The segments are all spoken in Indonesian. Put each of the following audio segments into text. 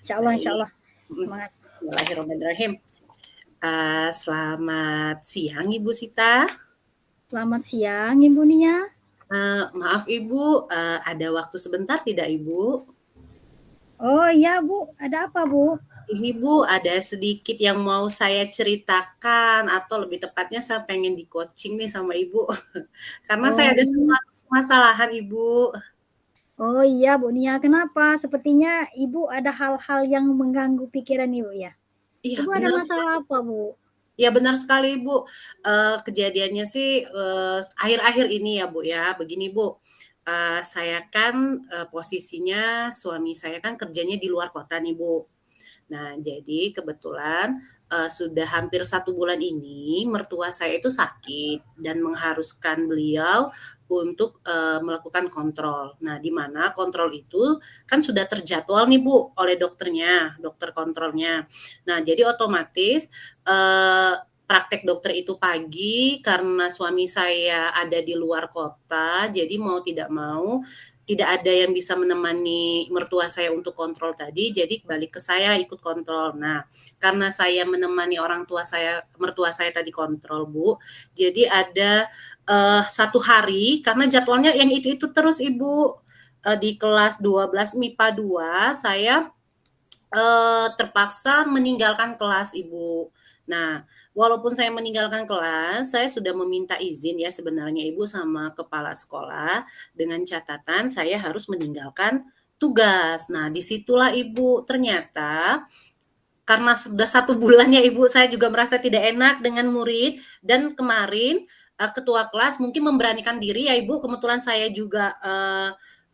Insyaallah Baik, insyaallah. mhm, Semangat. bismillahirrahmanirrahim. Selamat siang Ibu Sita. Selamat siang Ibu Nia. Maaf Ibu, ada waktu sebentar tidak Ibu? Oh iya Bu, ada apa Bu? Ini Bu, ada sedikit yang mau saya ceritakan atau lebih tepatnya saya pengen di-coaching nih sama Ibu. Karena saya ada Oh, sesuatu permasalahan Ibu. oh iya Bu Nia, kenapa? Sepertinya Ibu ada hal-hal yang mengganggu pikiran Ibu ya? Iya Ibu ada benar masalah sekali. apa Bu? Iya benar sekali Ibu, kejadiannya sih, akhir-akhir ini ya Bu ya, begini Bu, saya kan, posisinya suami saya kan kerjanya di luar kota nih Bu. Nah, jadi kebetulan, sudah hampir 1 bulan ini mertua saya itu sakit dan mengharuskan beliau untuk, melakukan kontrol. Nah, di mana kontrol itu kan sudah terjadwal nih Bu oleh dokternya, dokter kontrolnya. Nah, jadi otomatis, praktek dokter itu pagi karena suami saya ada di luar kota, jadi mau tidak mau tidak ada yang bisa menemani mertua saya untuk kontrol tadi, jadi balik ke saya ikut kontrol. Nah, karena saya menemani mertua saya tadi kontrol, Bu, jadi ada, 1 hari karena jadwalnya yang itu-itu terus, Ibu, di kelas 12 MIPA 2 saya terpaksa meninggalkan kelas, Ibu. Nah, walaupun saya meninggalkan kelas, saya sudah meminta izin ya sebenarnya Ibu sama kepala sekolah dengan catatan saya harus meninggalkan tugas. Nah, disitulah Ibu ternyata karena sudah 1 bulan ya Ibu, saya juga merasa tidak enak dengan murid dan kemarin, ketua kelas mungkin memberanikan diri ya Ibu, kebetulan saya juga,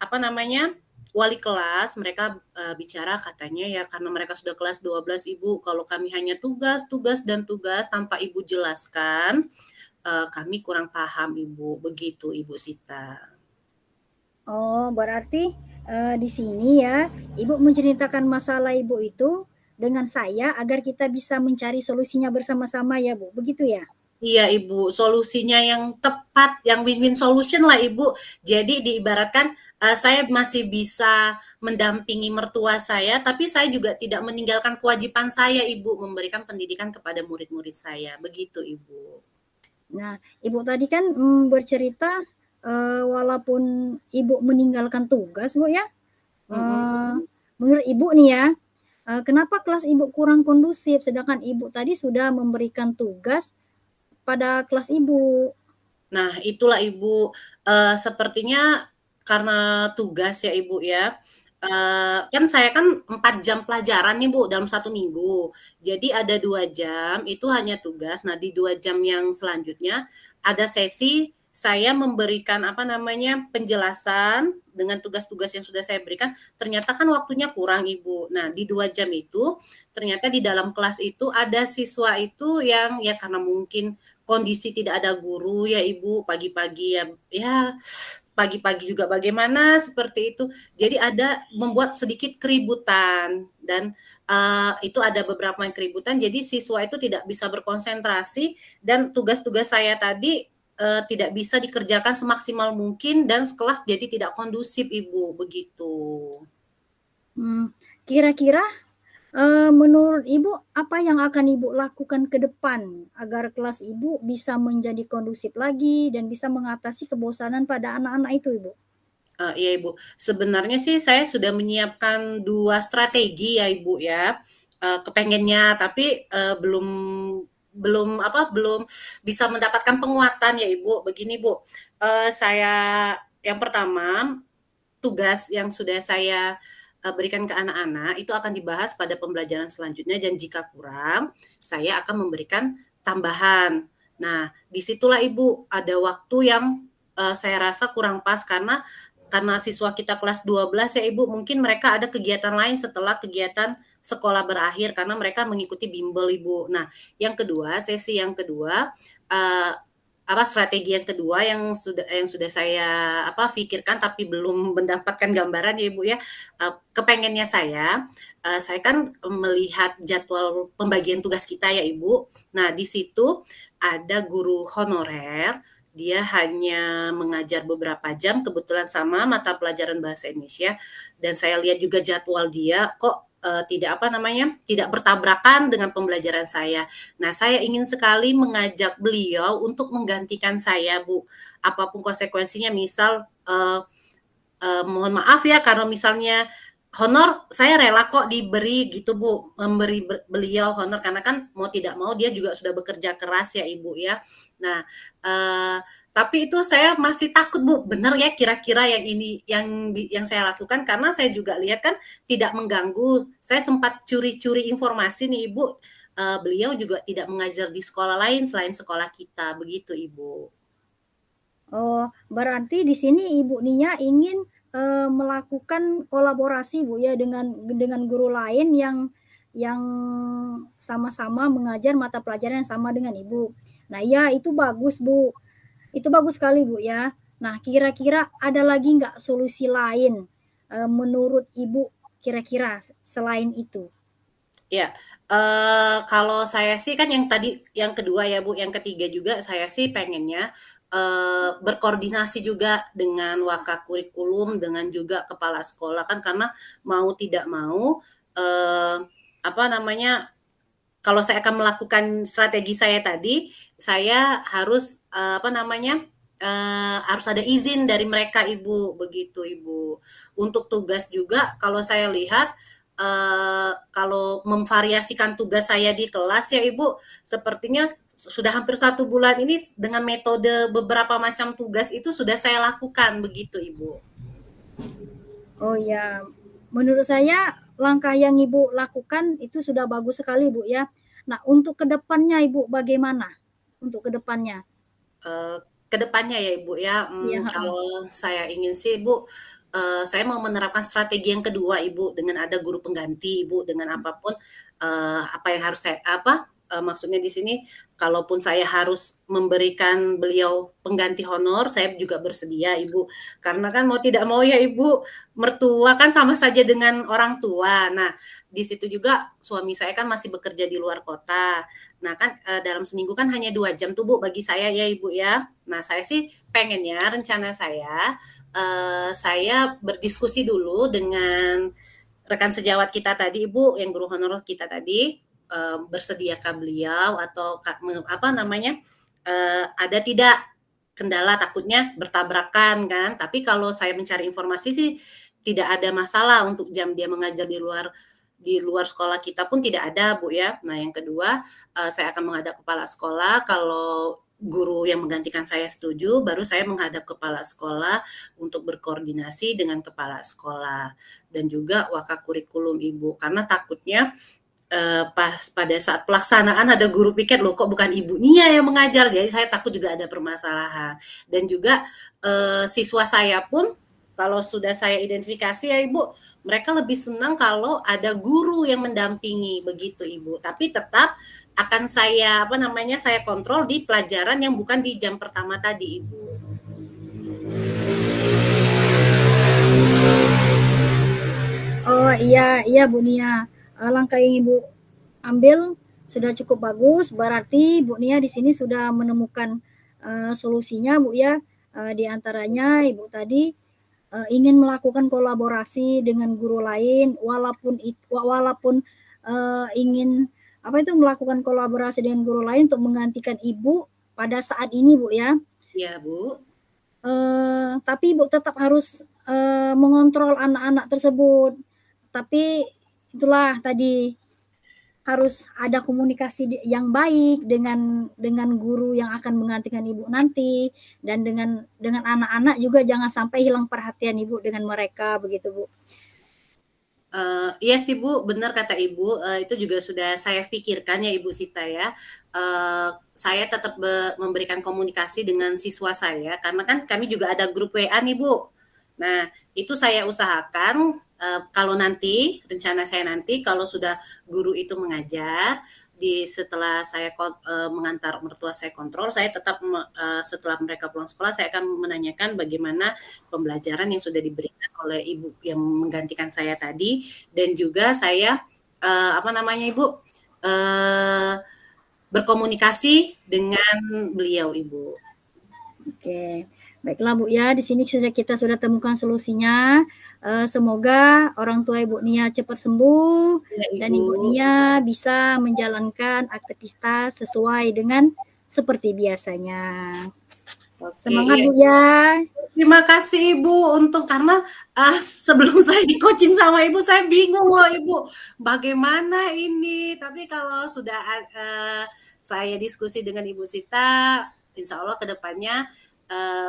apa namanya, wali kelas, mereka, bicara katanya ya karena mereka sudah kelas 12 Ibu, kalau kami hanya tugas tugas dan tugas tanpa Ibu jelaskan, kami kurang paham Ibu, begitu Ibu Sita. Oh, berarti di sini ya, Ibu menceritakan masalah Ibu itu dengan saya agar kita bisa mencari solusinya bersama-sama ya Bu, begitu ya? Iya Ibu, solusinya yang tepat, yang win-win solution lah Ibu. Jadi diibaratkan, saya masih bisa mendampingi mertua saya, tapi saya juga tidak meninggalkan kewajiban saya Ibu, memberikan pendidikan kepada murid-murid saya, begitu Ibu. Nah, Ibu tadi kan bercerita walaupun Ibu meninggalkan tugas, Bu ya, Mhm. menurut Ibu nih ya, kenapa kelas Ibu kurang kondusif, sedangkan Ibu tadi sudah memberikan tugas pada kelas Ibu. Nah itulah Ibu, sepertinya karena tugas ya Ibu ya, kan saya kan 4 jam pelajaran nih Bu dalam 1 minggu. Jadi ada 2 jam itu hanya tugas, nah di 2 jam yang selanjutnya ada sesi saya memberikan apa namanya, penjelasan dengan tugas-tugas yang sudah saya berikan, ternyata kan waktunya kurang Ibu. Nah di 2 jam itu, ternyata di dalam kelas itu ada siswa itu yang ya karena mungkin kondisi tidak ada guru ya Ibu, pagi-pagi ya ya pagi-pagi juga bagaimana seperti itu. Jadi ada membuat sedikit keributan dan, itu ada beberapa yang keributan, jadi siswa itu tidak bisa berkonsentrasi dan tugas-tugas saya tadi, tidak bisa dikerjakan semaksimal mungkin dan kelas jadi tidak kondusif Ibu, begitu. Kira-kira menurut Ibu apa yang akan Ibu lakukan ke depan agar kelas Ibu bisa menjadi kondusif lagi dan bisa mengatasi kebosanan pada anak-anak itu, Ibu? Iya Ibu, sebenarnya sih saya sudah menyiapkan 2 strategi ya Ibu ya, kepengennya tapi, belum belum apa, belum bisa mendapatkan penguatan ya Ibu. Begini Bu, saya yang pertama, tugas yang sudah saya, berikan ke anak-anak itu akan dibahas pada pembelajaran selanjutnya dan jika kurang, saya akan memberikan tambahan. Nah, disitulah Ibu ada waktu yang, saya rasa kurang pas karena siswa kita kelas 12 ya Ibu, mungkin mereka ada kegiatan lain setelah kegiatan sekolah berakhir karena mereka mengikuti bimbel Ibu. Nah, sesi yang kedua, eee, strategi yang kedua yang sudah saya pikirkan tapi belum mendapatkan gambaran ya Ibu ya, kepengennya saya kan melihat jadwal pembagian tugas kita ya Ibu. Nah, di situ ada guru honorer dia hanya mengajar beberapa jam kebetulan sama mata pelajaran bahasa Indonesia dan saya lihat juga jadwal dia kok, tidak apa namanya, tidak bertabrakan dengan pembelajaran saya. Nah, saya ingin sekali mengajak beliau untuk menggantikan saya, Bu. Apapun konsekuensinya, misal mohon maaf ya kalau misalnya honor saya rela kok diberi gitu Bu, memberi beliau honor karena kan mau tidak mau dia juga sudah bekerja keras ya Ibu ya. Nah, tapi itu saya masih takut Bu, benar ya kira-kira yang ini yang saya lakukan karena saya juga lihat kan tidak mengganggu. Saya sempat curi-curi informasi nih Ibu, beliau juga tidak mengajar di sekolah lain selain sekolah kita, begitu Ibu. Oh, berarti di sini Ibu Nia ingin, melakukan kolaborasi Bu ya dengan guru lain yang sama-sama mengajar mata pelajaran yang sama dengan Ibu. Nah iya itu bagus Bu, itu bagus sekali Bu ya. Nah kira-kira ada lagi nggak solusi lain, menurut Ibu kira-kira selain itu? Ya, kalau saya sih kan yang tadi yang kedua ya, Bu, yang ketiga juga saya sih pengennya, berkoordinasi juga dengan Wakakurikulum, dengan juga kepala sekolah kan karena mau tidak mau, apa namanya, kalau saya akan melakukan strategi saya tadi, saya harus, apa namanya, harus ada izin dari mereka, Ibu, begitu, Ibu. Untuk tugas juga kalau saya lihat, kalau memvariasikan tugas saya di kelas ya, Ibu, sepertinya sudah hampir 1 bulan ini dengan metode beberapa macam tugas itu sudah saya lakukan, begitu, Ibu. Oh ya, menurut saya langkah yang Ibu lakukan itu sudah bagus sekali Bu ya. Nah untuk kedepannya Ibu bagaimana? Untuk kedepannya? Eee, ke depannya ya, Ibu, ya, Iya, heeh. kalau saya ingin sih, Bu, saya mau menerapkan strategi yang kedua, Ibu, dengan ada guru pengganti, Ibu, dengan apapun, apa yang harus saya apa, maksudnya di sini kalaupun saya harus memberikan beliau pengganti honor, saya juga bersedia, Ibu. Karena kan mau tidak mau ya, Ibu, mertua kan sama saja dengan orang tua. Nah, di situ juga suami saya kan masih bekerja di luar kota. Nah kan, dalam seminggu kan hanya 2 jam tuh Bu bagi saya ya Ibu ya. Nah saya sih pengennya rencana saya berdiskusi dulu dengan rekan sejawat kita tadi Ibu, yang guru honorer kita tadi, bersediakah beliau atau apa namanya, ada tidak kendala takutnya bertabrakan kan. Tapi kalau saya mencari informasi sih tidak ada masalah untuk jam dia mengajar di luar sekolah kita pun tidak ada Bu ya. Nah yang kedua, saya akan menghadap kepala sekolah kalau guru yang menggantikan saya setuju, baru saya menghadap kepala sekolah untuk berkoordinasi dengan kepala sekolah dan juga wakakurikulum Ibu. Karena takutnya pas pada saat pelaksanaan ada guru piket, "Loh kok bukan Ibu Nia yang mengajar?" Jadi saya takut juga ada permasalahan. Dan juga, siswa saya pun kalau sudah saya identifikasi ya Ibu, mereka lebih senang kalau ada guru yang mendampingi, begitu Ibu. Tapi tetap akan saya, apa namanya, saya kontrol di pelajaran yang bukan di jam pertama tadi, Ibu. Oh iya iya Bu Nia, langkah yang Ibu ambil sudah cukup bagus, berarti Bu Nia di sini sudah menemukan, solusinya Bu ya, di antaranya Ibu tadi, ingin melakukan kolaborasi dengan guru lain walaupun, ingin apa itu, melakukan kolaborasi dengan guru lain untuk menggantikan Ibu pada saat ini Bu ya. Iya, Bu. Tapi Ibu tetap harus, mengontrol anak-anak tersebut. Tapi itulah tadi, harus ada komunikasi yang baik dengan guru yang akan menggantikan Ibu nanti, dan dengan anak-anak juga jangan sampai hilang perhatian Ibu dengan mereka, begitu Bu. Iya sih Bu, benar kata Ibu, itu juga sudah saya pikirkan ya Ibu Sita ya. Saya tetap memberikan komunikasi dengan siswa saya, karena kan kami juga ada grup WA nih Bu. Nah, itu saya usahakan, kalau nanti, rencana saya nanti kalau sudah guru itu mengajar, setelah saya mengantar mertua saya kontrol, saya tetap setelah mereka pulang sekolah, saya akan menanyakan bagaimana pembelajaran yang sudah diberikan oleh ibu yang menggantikan saya tadi, dan juga saya apa namanya Ibu, berkomunikasi dengan beliau Ibu. Oke. Baiklah Bu ya, di sini kita sudah temukan solusinya. Semoga orang tua Ibu Nia cepat sembuh Iya, dan Ibu. Ibu Nia bisa menjalankan aktivitas sesuai dengan seperti biasanya. Oke, Semangat iya. Bu ya. Terima kasih Ibu untuk karena sebelum saya di-coaching sama Ibu, saya bingung loh Ibu, bagaimana ini. Tapi kalau sudah saya diskusi dengan Ibu Sita, insya Allah ke depannya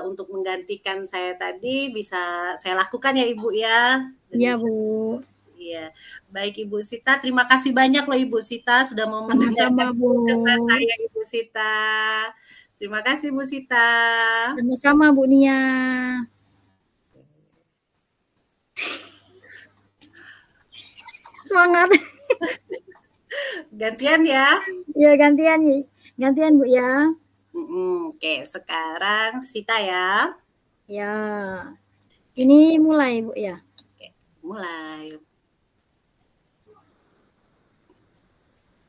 untuk menggantikan saya tadi bisa saya lakukan ya Ibu ya. Iya Dengan Bu. Iya, baik Ibu Sita, terima kasih banyak loh Ibu Sita sudah mau Sama-sama mendengarkan Bu. keluh kesah saya Ibu Sita. Terima kasih Bu Sita. Sama-sama Bu Nia. Semangat. Gantian ya. Ya gantian nih. Gantian Bu ya. Oke, sekarang Sita ya. Ya. Ini mulai Bu ya. Oke, mulai.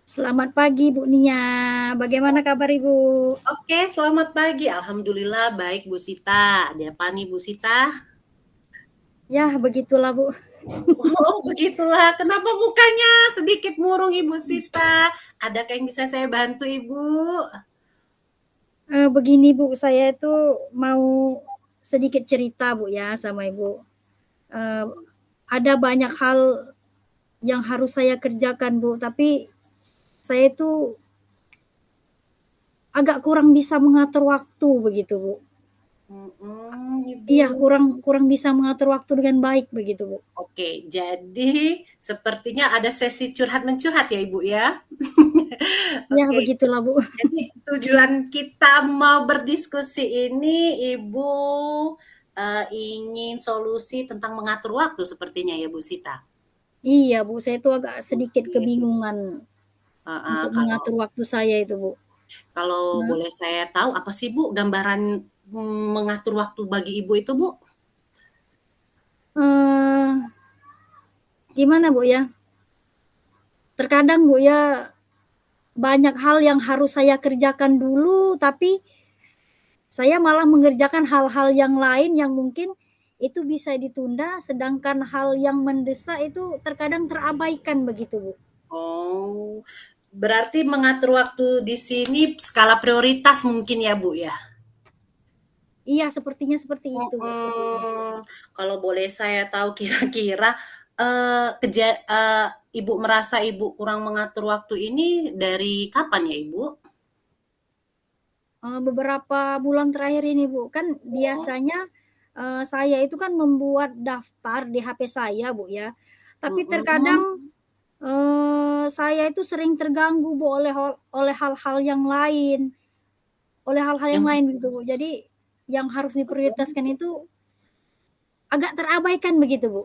Selamat pagi Bu Nia. Bagaimana kabar Ibu? Oke, selamat pagi. Alhamdulillah baik Bu Sita. Ada apa nih Bu Sita? Ya begitulah Bu. Oh, begitulah. Kenapa mukanya sedikit murung Ibu Sita? Adakah yang bisa saya bantu Ibu? Begini Bu, saya itu mau sedikit cerita Bu ya sama Ibu. Ada banyak hal yang harus saya kerjakan Bu, tapi saya itu agak kurang bisa mengatur waktu begitu Bu. Ibu. Iya, kurang bisa mengatur waktu dengan baik begitu Bu. Oke, jadi sepertinya ada sesi curhat mencurhat ya Ibu ya. Ya Oke, begitulah Bu. jadi tujuan kita mau berdiskusi ini Ibu ingin solusi tentang mengatur waktu sepertinya ya Bu Sita. Iya Bu, saya itu agak sedikit Oke. kebingungan untuk Kalau mengatur waktu saya itu Bu. kalau Nah, boleh saya tahu apa sih Bu gambaran mengatur waktu bagi Ibu itu Bu? eh, gimana Bu ya? Terkadang Bu ya banyak hal yang harus saya kerjakan dulu, tapi saya malah mengerjakan hal-hal yang lain yang mungkin itu bisa ditunda, sedangkan hal yang mendesak itu terkadang terabaikan begitu Bu. Oh, berarti mengatur waktu di sini skala prioritas mungkin ya Bu ya? Iya, sepertinya seperti itu Bu, sepertinya. Kalau boleh saya tahu kira-kira, Ibu merasa Ibu kurang mengatur waktu ini dari kapan ya, Ibu? Beberapa bulan terakhir ini Bu, kan Oh, biasanya, saya itu kan membuat daftar di HP saya Bu ya, tapi mhm, terkadang, saya itu sering terganggu Bu oleh hal-hal yang lain. Oleh hal-hal yang yang se lain gitu, Bu. Jadi yang harus diprioritaskan itu agak terabaikan begitu, Bu.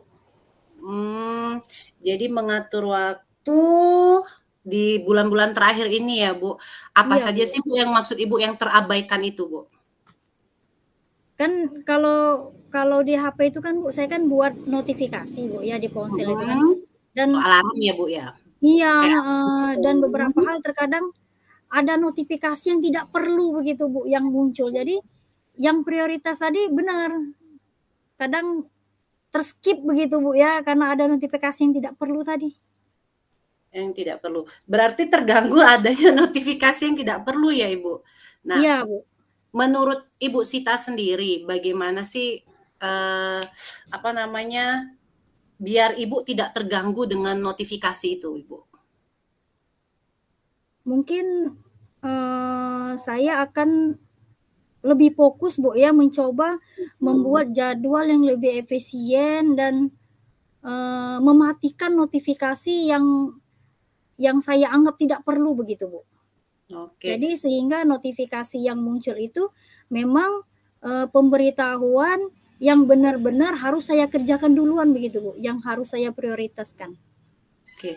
mmm, jadi mengatur waktu di bulan-bulan terakhir ini ya, Bu. Apa Iya, saja Bu. sih, Bu, yang maksud Ibu yang terabaikan itu, Bu? Kan kalau di HP itu kan, Bu, saya kan buat notifikasi, Bu, ya di ponsel itu kan. Mhm. Oh, Dan alarm ya, Bu, ya? iya, Kayak heeh, dan beberapa hal terkadang ada notifikasi yang tidak perlu begitu, Bu, yang muncul. Jadi yang prioritas tadi benar, kadang ter-skip begitu, Bu, ya, karena ada notifikasi yang tidak perlu tadi. yang tidak perlu. Berarti terganggu adanya notifikasi yang tidak perlu ya, Ibu? Nah, Iya, Bu. menurut Ibu Sita sendiri, bagaimana sih, apa namanya, biar Ibu tidak terganggu dengan notifikasi itu, Ibu? Mungkin, saya akan lebih fokus Bu ya, mencoba Mhm. membuat jadwal yang lebih efisien dan, mematikan notifikasi yang saya anggap tidak perlu begitu Bu. Oke. Jadi sehingga notifikasi yang muncul itu memang, pemberitahuan yang benar-benar harus saya kerjakan duluan begitu Bu, yang harus saya prioritaskan. Oke.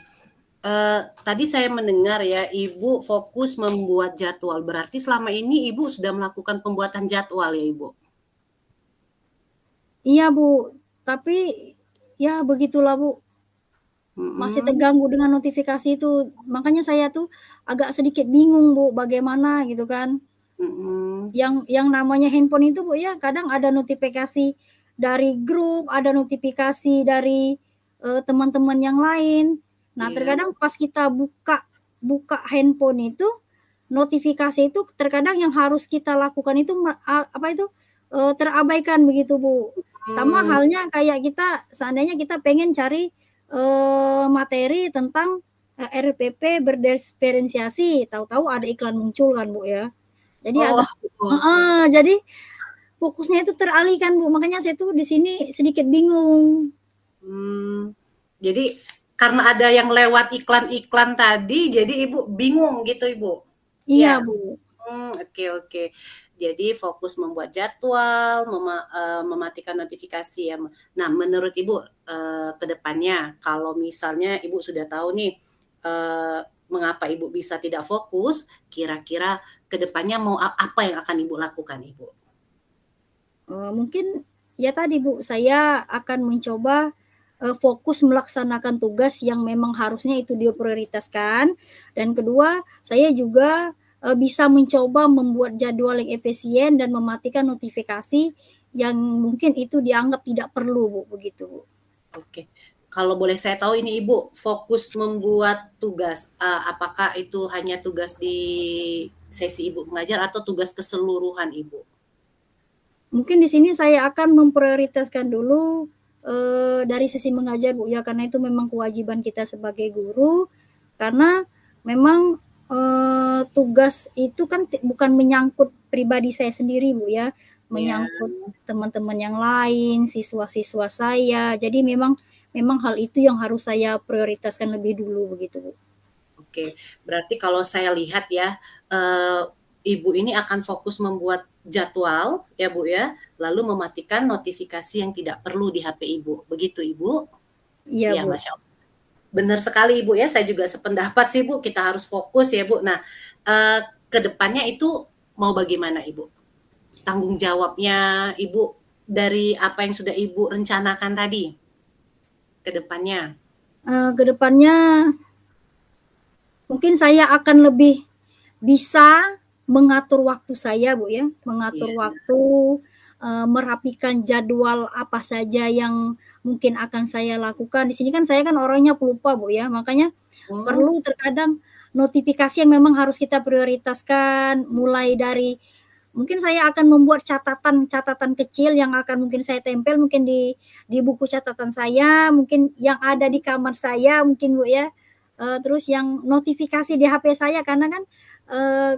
Tadi saya mendengar ya, Ibu fokus membuat jadwal, berarti selama ini Ibu sudah melakukan pembuatan jadwal ya, Ibu? Iya Bu, tapi ya begitulah Bu, masih Mhm. terganggu dengan notifikasi itu. Makanya saya tuh agak sedikit bingung Bu, bagaimana gitu kan. Mhm. Yang namanya handphone itu Bu ya, kadang ada notifikasi dari grup, ada notifikasi dari, teman-teman yang lain. Nah, Iya. terkadang pas kita buka buka handphone itu, notifikasi itu terkadang yang harus kita lakukan itu apa itu, terabaikan begitu, Bu. Sama Mmm. halnya kayak kita seandainya kita pengen cari, materi tentang, RPP berdiferensiasi, tahu-tahu ada iklan muncul kan, Bu, ya. Jadi Oh, agak heeh, jadi fokusnya itu teralihkan, Bu, makanya saya tuh di sini sedikit bingung. mmm, jadi karena ada yang lewat iklan-iklan tadi, jadi Ibu bingung gitu, Ibu? Iya, Iya? Bu. Oke oke. Jadi fokus membuat jadwal, mematikan notifikasi ya. Nah, menurut Ibu, ke depannya kalau misalnya Ibu sudah tahu nih, mengapa Ibu bisa tidak fokus, kira-kira ke depannya mau apa yang akan Ibu lakukan, Ibu? Mungkin ya tadi, Bu, saya akan mencoba, fokus melaksanakan tugas yang memang harusnya itu diprioritaskan, dan kedua, saya juga, bisa mencoba membuat jadwal yang efisien dan mematikan notifikasi yang mungkin itu dianggap tidak perlu, Bu, begitu, Bu. Oke. Kalau boleh saya tahu ini Ibu, fokus membuat tugas, apakah itu hanya tugas di sesi Ibu mengajar atau tugas keseluruhan Ibu? Mungkin di sini saya akan memprioritaskan dulu, dari sisi mengajar, Bu, ya, karena itu memang kewajiban kita sebagai guru, karena memang, tugas itu kan bukan menyangkut pribadi saya sendiri, Bu, ya, Iya. menyangkut teman-teman yang lain, siswa-siswa saya, jadi memang memang hal itu yang harus saya prioritaskan lebih dulu, begitu, Bu. Oke, berarti kalau saya lihat ya, eee, Ibu ini akan fokus membuat jadwal ya, Bu, ya, lalu mematikan notifikasi yang tidak perlu di HP Ibu, begitu Ibu? Iya, Iya, Bu. Masya Allah. Benar sekali Ibu ya, saya juga sependapat sih Bu, kita harus fokus ya Bu. Nah, ke depannya itu mau bagaimana Ibu? Tanggung jawabnya Ibu dari apa yang sudah Ibu rencanakan tadi, ke depannya? Ke depannya mungkin saya akan lebih bisa mengatur waktu saya, Bu, ya, mengatur Iya. waktu, merapikan jadwal apa saja yang mungkin akan saya lakukan. Di sini kan saya kan orangnya pelupa, Bu, ya, makanya Oh, perlu terkadang notifikasi yang memang harus kita prioritaskan, mulai dari mungkin saya akan membuat catatan-catatan kecil yang akan mungkin saya tempel mungkin di buku catatan saya, mungkin yang ada di kamar saya mungkin, Bu, ya, terus yang notifikasi di HP saya karena kan,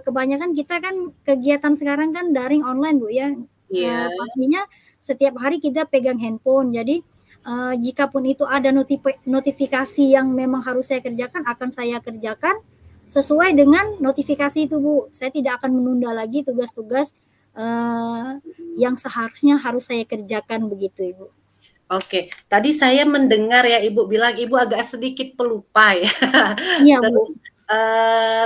kebanyakan kita kan kegiatan sekarang kan daring online, Bu, ya, iya. pastinya setiap hari kita pegang handphone. Jadi, jikapun itu ada notifikasi yang memang harus saya kerjakan, akan saya kerjakan sesuai dengan notifikasi itu, Bu. Saya tidak akan menunda lagi tugas-tugas, yang seharusnya harus saya kerjakan begitu, Ibu. Oke, tadi saya mendengar ya Ibu bilang Ibu agak sedikit pelupa ya. Iya, Terus, Bu.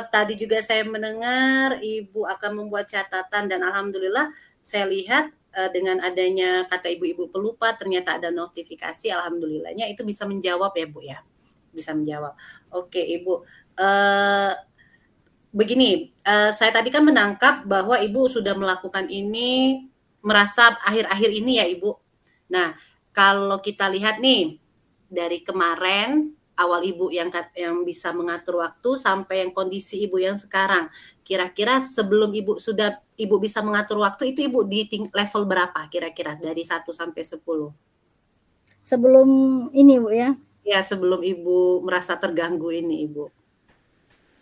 tadi juga saya mendengar Ibu akan membuat catatan dan alhamdulillah saya lihat, dengan adanya kata Ibu pelupa ternyata ada notifikasi, alhamdulillahnya itu bisa menjawab ya Bu ya, bisa menjawab. Oke Ibu, begini, saya tadi kan menangkap bahwa Ibu sudah melakukan ini merasa akhir-akhir ini ya Ibu. Nah, kalau kita lihat nih, dari kemarin awal Ibu yang bisa mengatur waktu sampai yang kondisi Ibu yang sekarang, kira-kira sebelum Ibu bisa mengatur waktu itu Ibu di level berapa kira-kira dari 1 sampai 10? Sebelum ini, Bu, ya, Ya, sebelum Ibu merasa terganggu ini Ibu.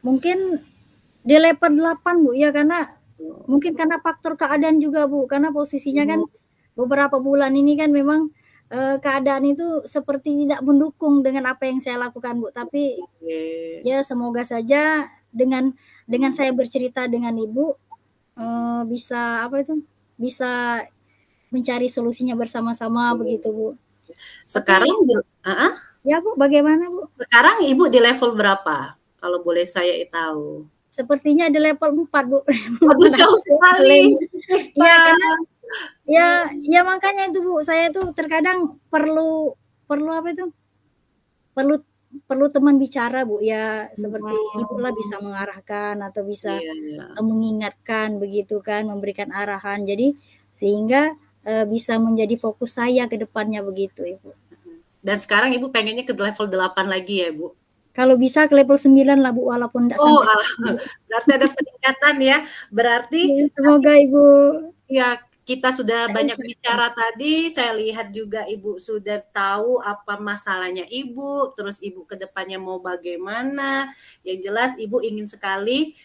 mungkin di level 8, Bu, ya, karena mungkin karena faktor keadaan juga, Bu, karena posisinya kan Mhm, beberapa bulan ini kan memang, keadaan itu seperti tidak mendukung dengan apa yang saya lakukan, Bu. Tapi oke. ya semoga saja dengan saya bercerita dengan Ibu, bisa apa itu, bisa mencari solusinya bersama-sama begitu, Bu. Sekarang Tapi heeh? ya, Bu, bagaimana, Bu? Sekarang Ibu di level berapa? Kalau boleh saya tahu? Sepertinya di level 4, Bu, Waduh jauh sekali. iya, karena Heeh. ya makanya itu, Bu, saya tuh terkadang perlu perlu apa itu, perlu perlu teman bicara Bu ya, seperti Ibu lah bisa Mhm. mengarahkan atau bisa, Iya iya. mengingatkan begitu kan, memberikan arahan. Jadi sehingga, bisa menjadi fokus saya ke depannya begitu Ibu. Mhm. Dan sekarang Ibu pengennya ke level 8 lagi ya, Bu? Kalau bisa ke level 9 lah Bu, walaupun nggak Oh, sampai 10 Bu. berarti ada peningkatan ya. Berarti Iya, tadi semoga Ibu ya, kita sudah saya banyak usahakan. bicara tadi, saya lihat juga Ibu sudah tahu apa masalahnya Ibu, terus Ibu ke depannya mau bagaimana. Yang jelas Ibu ingin sekali,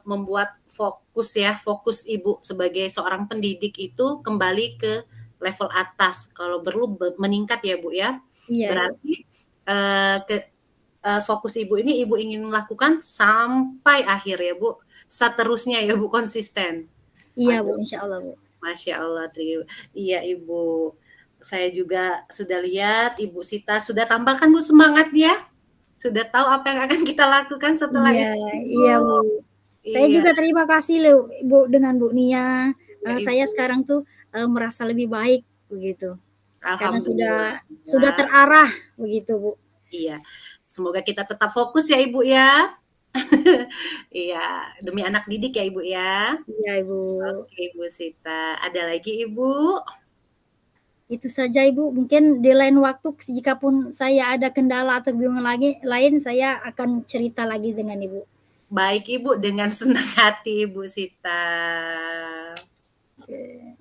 membuat fokus ya, fokus Ibu sebagai seorang pendidik itu kembali ke level atas, kalau perlu meningkat ya, Bu, ya. Iya Ibu. Berarti, fokus Ibu ini Ibu ingin lakukan sampai akhir ya, Bu, seterusnya ya, Bu, konsisten. Iya Bu, Waduh, insyaallah Bu. Masya Allah, iya Ibu. Saya juga sudah lihat Ibu Sita sudah tambahkan Bu semangatnya, sudah tahu apa yang akan kita lakukan setelah Iya itu Ibu. iya Bu. Saya Iya juga terima kasih loh Bu dengan Bu Nia, iya saya Ibu. sekarang tuh, merasa lebih baik begitu, karena Alhamdulillah. sudah terarah begitu Bu. Iya, semoga kita tetap fokus ya Ibu ya. Iya, demi anak didik ya Ibu ya. Iya Ibu. Oke Ibu Sita, ada lagi Ibu? Itu saja Ibu, mungkin di lain waktu jikapun saya ada kendala atau bingung lagi lain, saya akan cerita lagi dengan Ibu. Baik Ibu, dengan senang hati Ibu Sita. Oke.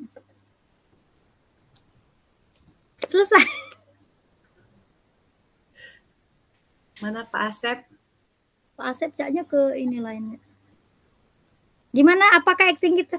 Selesai. Mana Pak Asep? Pak Asep caknya ke ini lainnya. Gimana, apakah akting kita